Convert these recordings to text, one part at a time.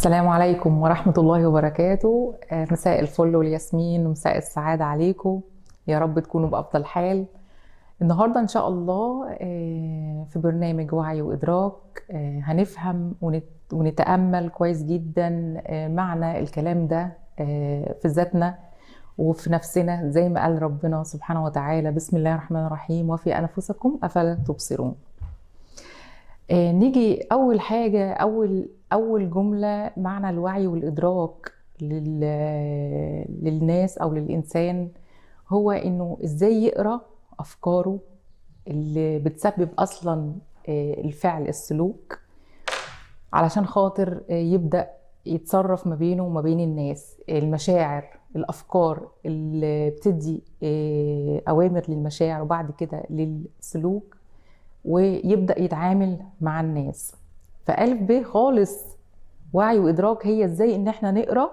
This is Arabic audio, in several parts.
السلام عليكم ورحمة الله وبركاته. مساء الفل والياسمين ومساء السعادة عليكم، يا رب تكونوا بأفضل حال. النهاردة إن شاء الله في برنامج وعي وإدراك هنفهم ونتأمل كويس جدا معنى الكلام ده في ذاتنا وفي نفسنا، زي ما قال ربنا سبحانه وتعالى: بسم الله الرحمن الرحيم وفي أنفسكم أفلا تبصرون. نيجي أول حاجة، أول جملة، معنى الوعي والإدراك للناس أو للإنسان هو إنه إزاي يقرأ أفكاره اللي بتسبب أصلا الفعل، السلوك، علشان خاطر يبدأ يتصرف ما بينه وما بين الناس. المشاعر، الأفكار اللي بتدي أوامر للمشاعر وبعد كده للسلوك، ويبدأ يتعامل مع الناس. فألف ب خالص وعي وإدراك هي إزاي إن احنا نقرأ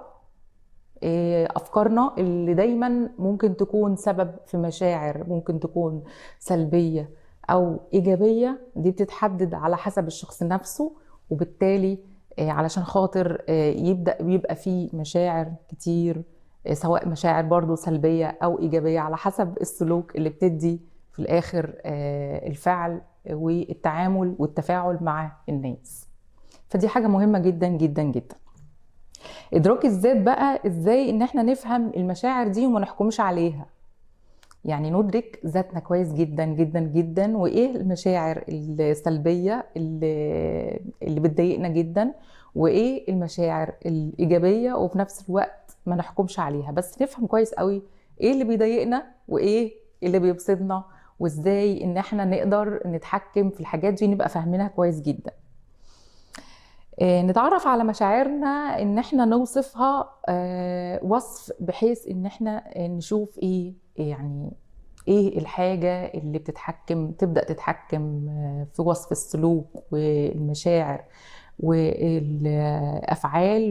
أفكارنا اللي دايما ممكن تكون سبب في مشاعر ممكن تكون سلبية أو إيجابية. دي بتتحدد على حسب الشخص نفسه، وبالتالي علشان خاطر يبقى فيه مشاعر كتير، سواء مشاعر برضو سلبية أو إيجابية على حسب السلوك اللي بتدي في الآخر الفعل والتعامل والتفاعل مع الناس. فدي حاجة مهمة جدا جدا جدا. إدراك الذات بقى إزاي إن احنا نفهم المشاعر دي وما نحكمش عليها، يعني ندرك ذاتنا كويس جدا جدا جدا، وإيه المشاعر السلبية اللي بتضايقنا جدا، وإيه المشاعر الإيجابية، وفي نفس الوقت ما نحكمش عليها، بس نفهم كويس قوي إيه اللي بيضايقنا وإيه اللي بيبسطنا، وإزاي إن احنا نقدر نتحكم في الحاجات دي، نبقى فاهمينها كويس جدا. نتعرف على مشاعرنا، ان احنا نوصفها وصف بحيث ان احنا نشوف يعني ايه الحاجة اللي تبدأ تتحكم في وصف السلوك والمشاعر والافعال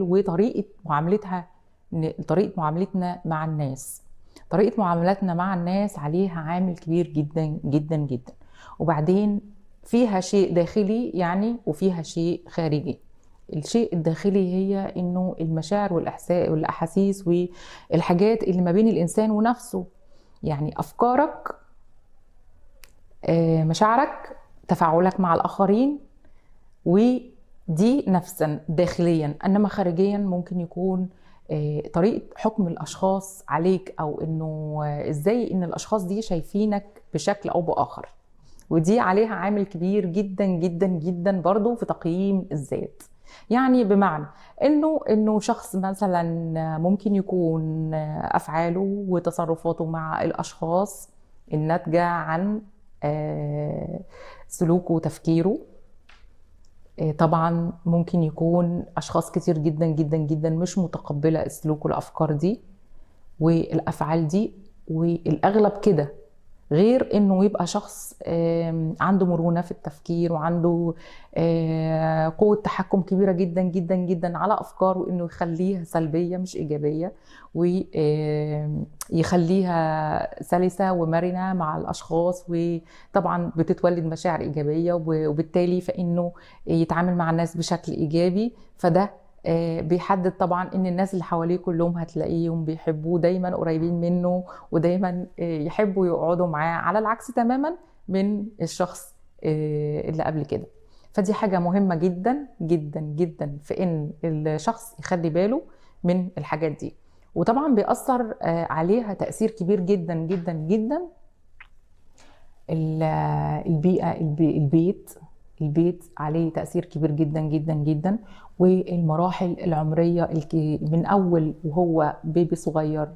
وطريقة معاملتنا مع الناس. طريقة معاملتنا مع الناس عليها عامل كبير جدا جدا جدا، وبعدين فيها شيء داخلي يعني وفيها شيء خارجي. الشيء الداخلي هي انه المشاعر والاحاسيس والحاجات اللي ما بين الانسان ونفسه، يعني افكارك، مشاعرك، تفاعلك مع الاخرين، ودي نفسا داخليا. انما خارجيا ممكن يكون طريقة حكم الاشخاص عليك، او انه ازاي ان الاشخاص دي شايفينك بشكل او باخر، ودي عليها عامل كبير جدا جدا جدا برضو في تقييم الذات. يعني بمعنى انه شخص مثلا ممكن يكون افعاله وتصرفاته مع الاشخاص الناتجة عن سلوكه وتفكيره. طبعا ممكن يكون اشخاص كتير جدا جدا جدا مش متقبلة السلوك والافكار دي والافعال دي، والاغلب كده، غير انه يبقى شخص عنده مرونة في التفكير وعنده قوة تحكم كبيرة جدا جدا جدا على افكاره، انه يخليها سلبية مش ايجابية، ويخليها سلسة ومرنة مع الاشخاص، وطبعا بتتولد مشاعر ايجابية، وبالتالي فانه يتعامل مع الناس بشكل ايجابي. فده بيحدد طبعا ان الناس اللي حواليه كلهم هتلاقيهم بيحبوه، دايما قريبين منه، ودايما يحبوا يقعدوا معاه، على العكس تماما من الشخص اللي قبل كده. فدي حاجة مهمة جدا جدا جدا في ان الشخص يخلي باله من الحاجات دي. وطبعا بيأثر عليها تأثير كبير جدا جدا جدا البيئة، البيت عليه تأثير كبير جدا جدا جدا، والمراحل العمرية من أول وهو بيبي صغير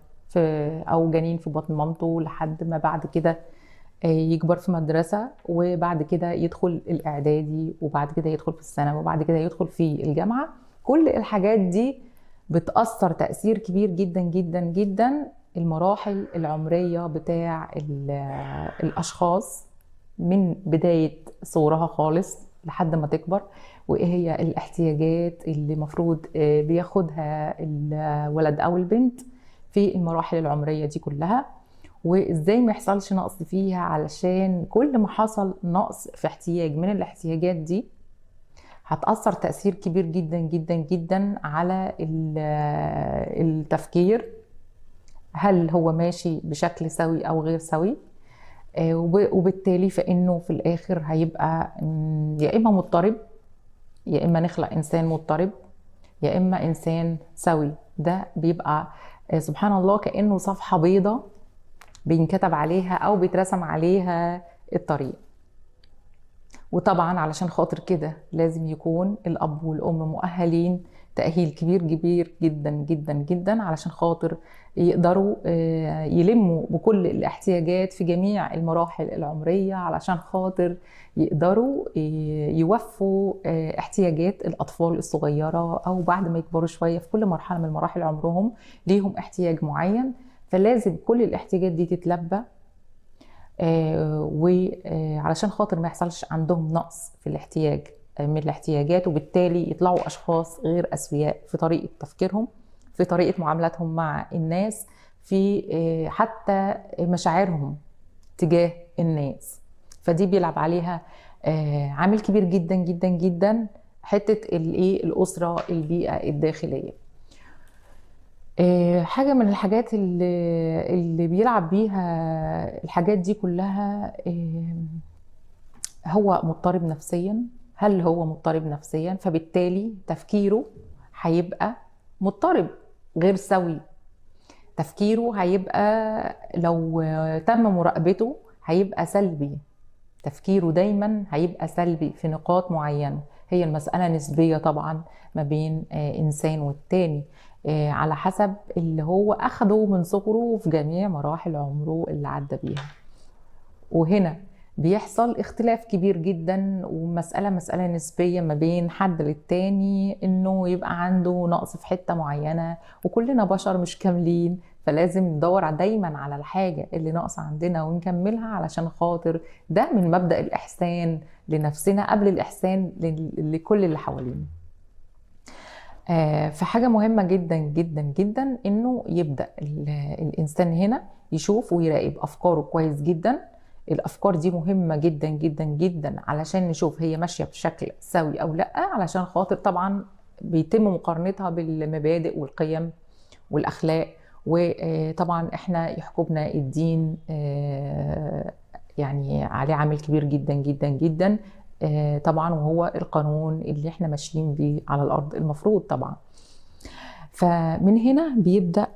أو جنين في بطن مامته، لحد ما بعد كده يكبر في مدرسة، وبعد كده يدخل الإعدادي، وبعد كده يدخل في الثانوي، وبعد كده يدخل في الجامعة. كل الحاجات دي بتأثر تأثير كبير جدا جدا جدا المراحل العمرية بتاع الأشخاص، من بداية صورها خالص لحد ما تكبر، وإيه هي الاحتياجات اللي مفروض بياخدها الولد أو البنت في المراحل العمرية دي كلها، وإزاي ما يحصلش نقص فيها، علشان كل ما حصل نقص في احتياج من الاحتياجات دي هتأثر تأثير كبير جدا جدا جدا على التفكير، هل هو ماشي بشكل سوي أو غير سوي. وبالتالي فإنه في الآخر هيبقى يا إما مضطرب، يا إما نخلق إنسان مضطرب، يا إما إنسان سوي. ده بيبقى سبحان الله كأنه صفحة بيضة بينكتب عليها أو بيترسم عليها الطريق. وطبعا علشان خاطر كده لازم يكون الأب والأم مؤهلين تأهيل كبير كبير جدا جدا جدا علشان خاطر يقدروا يلموا بكل الاحتياجات في جميع المراحل العمرية، علشان خاطر يقدروا يوفوا احتياجات الأطفال الصغيرة أو بعد ما يكبروا شوية في كل مرحلة من مراحل عمرهم ليهم احتياج معين، فلازم كل الاحتياجات دي تتلبى وعلشان خاطر ما يحصلش عندهم نقص في الاحتياج من الاحتياجات، وبالتالي يطلعوا أشخاص غير أسوياء في طريقة تفكيرهم، في طريقة معاملاتهم مع الناس، في حتى مشاعرهم تجاه الناس. فدي بيلعب عليها عامل كبير جدا جدا جدا حتة الأسرة، البيئة الداخلية. حاجة من الحاجات اللي بيلعب بيها الحاجات دي كلها، هو مضطرب نفسيا. هل هو مضطرب نفسيا؟ فبالتالي تفكيره هيبقى مضطرب غير سوي. تفكيره هيبقى لو تم مراقبته هيبقى سلبي. تفكيره دايما هيبقى سلبي في نقاط معينة. هي المسألة نسبية طبعا ما بين إنسان والتاني على حسب اللي هو أخده من صغره في جميع مراحل عمره اللي عدى بيها. وهنا بيحصل اختلاف كبير جدا، مسألة نسبية ما بين حد للتاني، انه يبقى عنده نقص في حتة معينة، وكلنا بشر مش كاملين، فلازم ندور دايما على الحاجة اللي ناقصة عندنا ونكملها، علشان خاطر ده من مبدأ الإحسان لنفسنا قبل الإحسان لكل اللي حوالينا. فحاجة مهمة جدا جدا جدا انه يبدأ الإنسان هنا يشوف ويراقب أفكاره كويس جدا. الأفكار دي مهمة جدا جدا جدا علشان نشوف هي ماشية بشكل سوي أو لأ، علشان خاطر طبعا بيتم مقارنتها بالمبادئ والقيم والأخلاق. وطبعا احنا يحكمنا الدين يعني عليه عامل كبير جدا جدا جدا طبعا، وهو القانون اللي احنا ماشيين بيه على الأرض المفروض طبعا. فمن هنا بيبدأ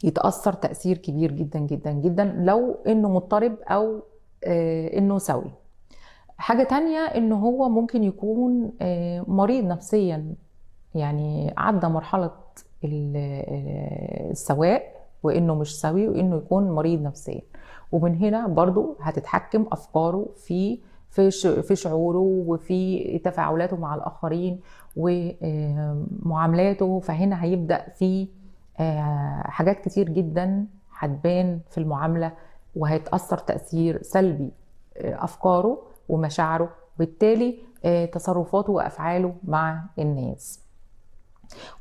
يتأثر تأثير كبير جدا جدا جدا لو انه مضطرب او انه سوي. حاجة تانية انه هو ممكن يكون مريض نفسيا، يعني عدى مرحلة السواء وانه مش سوي، وانه يكون مريض نفسيا. ومن هنا برضو هتتحكم افكاره في شعوره وفي تفاعلاته مع الاخرين ومعاملاته. فهنا هيبدأ في حاجات كتير جدا هتبان في المعاملة، وهيتأثر تأثير سلبي أفكاره ومشاعره، بالتالي تصرفاته وأفعاله مع الناس.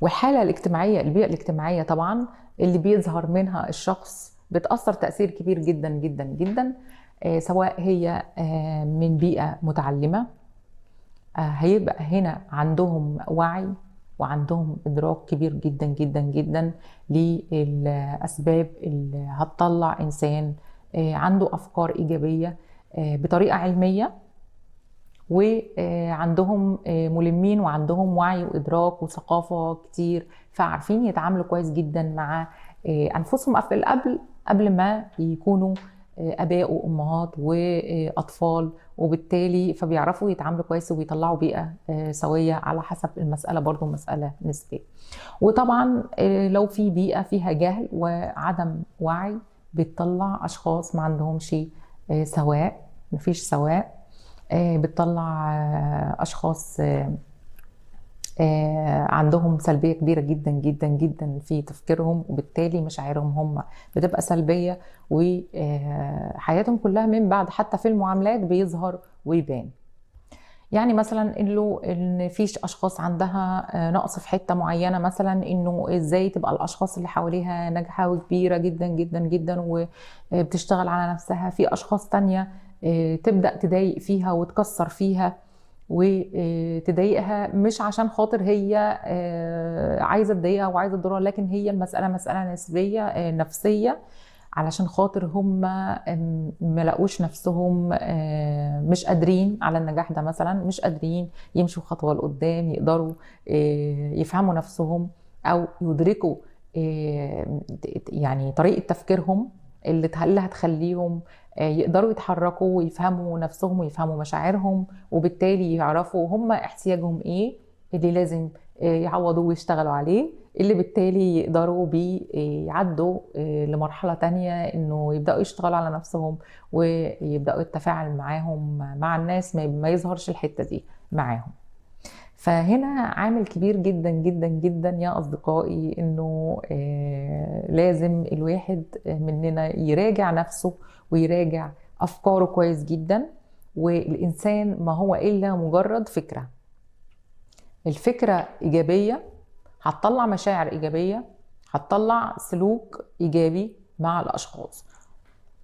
والحالة الاجتماعية، البيئة الاجتماعية طبعا اللي بيظهر منها الشخص بتأثر تأثير كبير جدا جدا جدا، سواء هي من بيئة متعلمة، هيبقى هنا عندهم وعي وعندهم إدراك كبير جدا جدا جدا للأسباب اللي هتطلع إنسان عنده أفكار إيجابية بطريقة علمية، وعندهم ملمين وعندهم وعي وإدراك وثقافة كتير، فعارفين يتعاملوا كويس جدا مع أنفسهم قبل ما يكونوا آباء وأمهات وأطفال، وبالتالي فبيعرفوا يتعاملوا كويس وبيطلعوا بيئة سوية على حسب المسألة، برضو مسألة نسبية. وطبعا لو في بيئة فيها جهل وعدم وعي بتطلع أشخاص ما عندهمش سواء، مفيش سواء، بتطلع أشخاص عندهم سلبية كبيرة جدا جدا جدا في تفكيرهم، وبالتالي مشاعرهم هم بتبقى سلبية، وحياتهم كلها من بعد حتى في المعاملات بيظهر ويبان. يعني مثلا ان فيش اشخاص عندها نقص في حتة معينة، مثلا انه ازاي تبقى الاشخاص اللي حواليها ناجحة وكبيرة جدا جدا جدا وبتشتغل على نفسها، في اشخاص تانية تبدأ تضايق فيها وتكسر فيها وتضايقها مش عشان خاطر هي عايزه تضايقها وعايزه تضرها، لكن هي المساله مساله نسبيه نفسيه، علشان خاطر هم ما لقوش نفسهم مش قادرين على النجاح ده، مثلا مش قادرين يمشوا خطوه لقدام، يقدروا يفهموا نفسهم او يدركوا يعني طريقه تفكيرهم اللي هتخليهم يقدروا يتحركوا ويفهموا نفسهم ويفهموا مشاعرهم، وبالتالي يعرفوا هم احتياجهم ايه اللي لازم يعوضوا ويشتغلوا عليه، اللي بالتالي يقدروا يعدوا لمرحلة تانية انه يبدأوا يشتغلوا على نفسهم ويبدأوا يتفاعل معاهم مع الناس، ما يظهرش الحتة دي معاهم. فهنا عامل كبير جدا جدا جدا يا أصدقائي انه لازم الواحد مننا يراجع نفسه ويراجع أفكاره كويس جدا. والإنسان ما هو إلا مجرد فكرة، الفكرة إيجابية هتطلع مشاعر إيجابية، هتطلع سلوك إيجابي مع الأشخاص.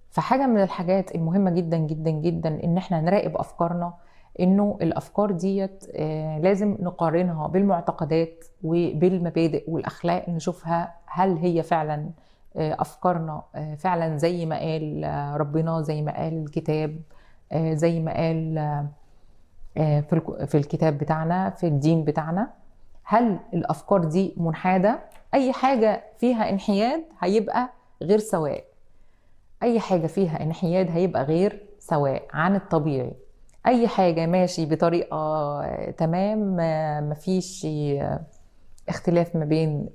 فحاجة من الحاجات المهمة جدا جدا جدا إن احنا نراقب أفكارنا، إنه الأفكار ديت لازم نقارنها بالمعتقدات وبالمبادئ والأخلاق، نشوفها هل هي فعلا أفكارنا فعلا زي ما قال ربنا، زي ما قال الكتاب، زي ما قال في الكتاب بتاعنا، في الدين بتاعنا. هل الأفكار دي منحادة؟ أي حاجة فيها انحياد هيبقى غير سواء، أي حاجة فيها انحياد هيبقى غير سواء عن الطبيعي. أي حاجة ماشي بطريقة تمام، مفيش اختلاف ما بين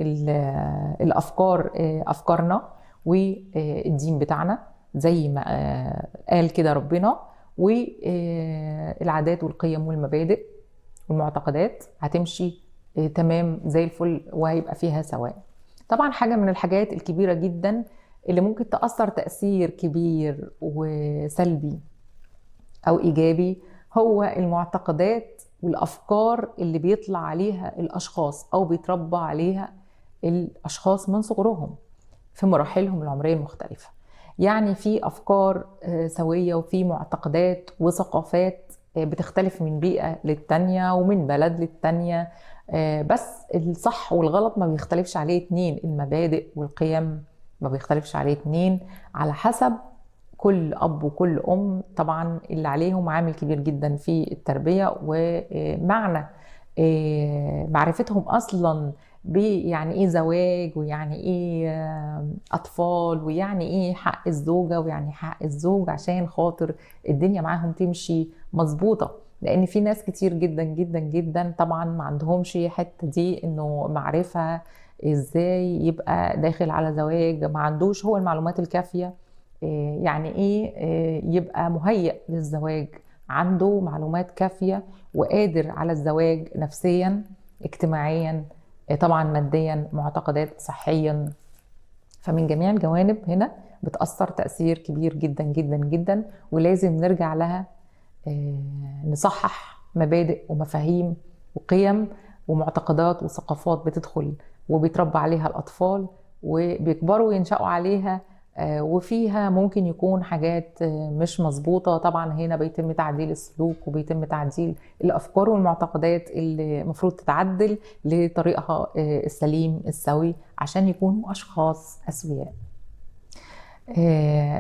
الأفكار، أفكارنا والدين بتاعنا زي ما قال كده ربنا، والعادات والقيم والمبادئ والمعتقدات هتمشي تمام زي الفل وهيبقى فيها سواء. طبعا حاجة من الحاجات الكبيرة جدا اللي ممكن تأثر تأثير كبير وسلبي أو إيجابي هو المعتقدات والأفكار اللي بيطلع عليها الأشخاص أو بيتربى عليها الأشخاص من صغرهم في مراحلهم العمرية المختلفة. يعني في أفكار سوية وفي معتقدات وثقافات بتختلف من بيئة للتانية ومن بلد للتانية، بس الصح والغلط ما بيختلفش عليه اتنين، المبادئ والقيم ما بيختلفش عليه اتنين، على حسب كل أب وكل أم طبعا اللي عليهم عامل كبير جدا في التربية، ومعنى معرفتهم أصلا يعني ايه زواج، ويعني ايه اطفال، ويعني ايه حق الزوجة ويعني حق الزوج، عشان خاطر الدنيا معاهم تمشي مظبوطة. لان في ناس كتير جدا جدا جدا طبعا ما عندهمش حتة دي، انه معرفة ازاي يبقى داخل على زواج، ما عندوش هو المعلومات الكافية يعني ايه يبقى مهيئ للزواج، عنده معلومات كافية وقادر على الزواج نفسيا اجتماعيا طبعا ماديا معتقدات صحيا. فمن جميع الجوانب هنا بتأثر تأثير كبير جدا جدا جدا، ولازم نرجع لها نصحح مبادئ ومفاهيم وقيم ومعتقدات وثقافات بتدخل وبيتربى عليها الأطفال وبيكبروا وينشأوا عليها، وفيها ممكن يكون حاجات مش مظبوطة. طبعا هنا بيتم تعديل السلوك وبيتم تعديل الأفكار والمعتقدات اللي المفروض تتعدل لطريقها السليم السوي عشان يكونوا أشخاص أسوياء.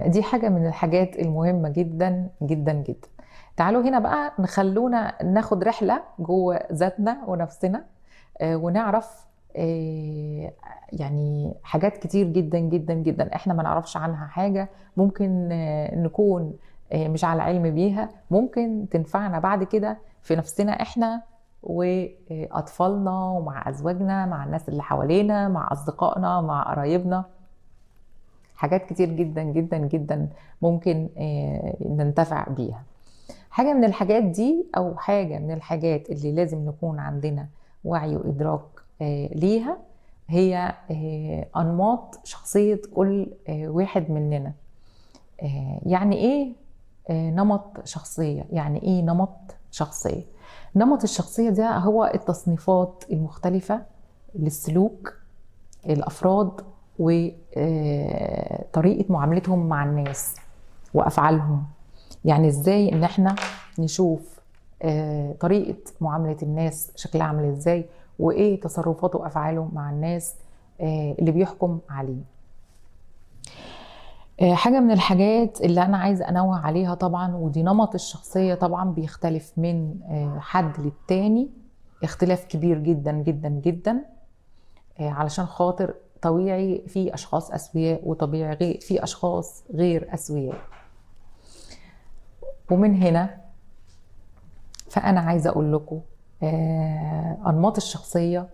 دي حاجة من الحاجات المهمة جدا جدا جدا. تعالوا هنا بقى نخلونا ناخد رحلة جوه ذاتنا ونفسنا ونعرف يعني حاجات كتير جدا جدا جدا احنا ما نعرفش عنها حاجة، ممكن نكون مش على علم بيها، ممكن تنفعنا بعد كده في نفسنا احنا وأطفالنا ومع أزواجنا، مع الناس اللي حوالينا، مع أصدقائنا، مع قرايبنا. حاجات كتير جدا جدا جدا ممكن ننتفع بيها. حاجة من الحاجات دي أو حاجة من الحاجات اللي لازم نكون عندنا وعي وإدراك ليها هي أنماط شخصية كل واحد مننا. يعني إيه نمط شخصية؟ يعني إيه نمط شخصية؟ نمط الشخصية ده هو التصنيفات المختلفة للسلوك الأفراد وطريقة معاملتهم مع الناس وأفعالهم. يعني إزاي إن احنا نشوف طريقة معاملة الناس شكلها عامل ازاي، وايه تصرفاته وافعاله مع الناس اللي بيحكم عليه. حاجة من الحاجات اللي أنا عايزة أنوه عليها طبعا، ودي نمط الشخصية طبعا بيختلف من حد للتاني اختلاف كبير جدا جدا جدا. علشان خاطر طبيعي في أشخاص أسوياء وطبيعي في أشخاص غير أسوياء. ومن هنا فأنا عايزة أقول لكم أنماط الشخصية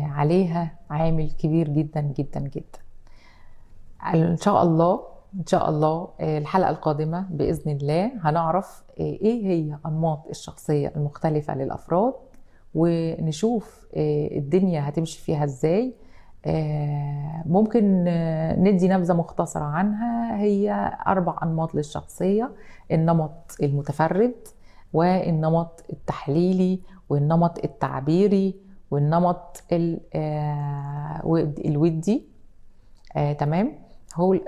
عليها عامل كبير جدا جدا جدا. ان شاء الله ان شاء الله الحلقة القادمة بإذن الله هنعرف ايه هي انماط الشخصية المختلفة للأفراد، ونشوف الدنيا هتمشي فيها ازاي. ممكن ندي نبذة مختصرة عنها. هي 4 أنماط للشخصية: النمط المتفرد، والنمط التحليلي، والنمط التعبيري، والنمط الودي. تمام.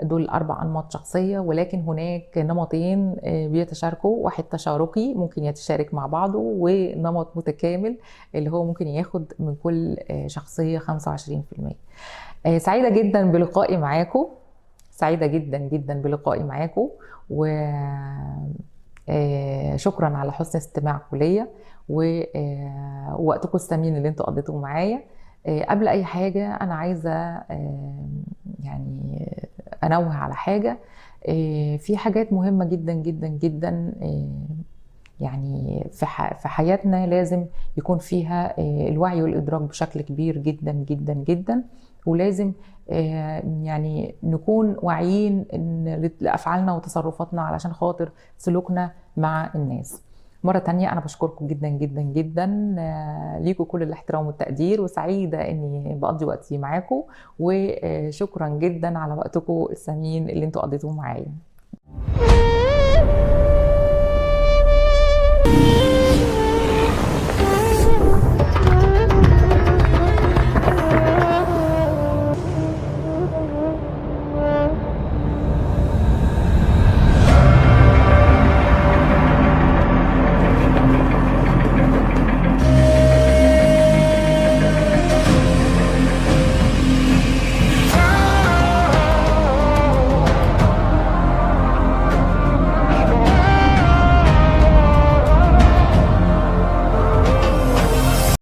دول 4 أنماط شخصية، ولكن هناك نمطين بيتشاركوا: واحد تشاركي ممكن يتشارك مع بعضه، ونمط متكامل اللي هو ممكن ياخد من كل شخصية 25%. سعيدة جدا بلقائي معاكم، سعيدة جدا جدا بلقائي معاكم، وشكرا على حسن استماعكم ليا ووقتكم الثمين اللي انتوا قضيتوه معايا. قبل اي حاجة انا عايزة يعني انوه على حاجة. في حاجات مهمة جدا جدا جدا يعني في حياتنا لازم يكون فيها الوعي والإدراك بشكل كبير جدا جدا جدا، ولازم يعني نكون واعيين لأفعالنا وتصرفاتنا علشان خاطر سلوكنا مع الناس. مرة تانية أنا بشكركم جدا جدا جدا، ليكم كل الاحترام والتقدير، وسعيدة إني بقضي وقتي معاكم، وشكرا جدا على وقتكم الثمين اللي انتوا قضيتوه معايا.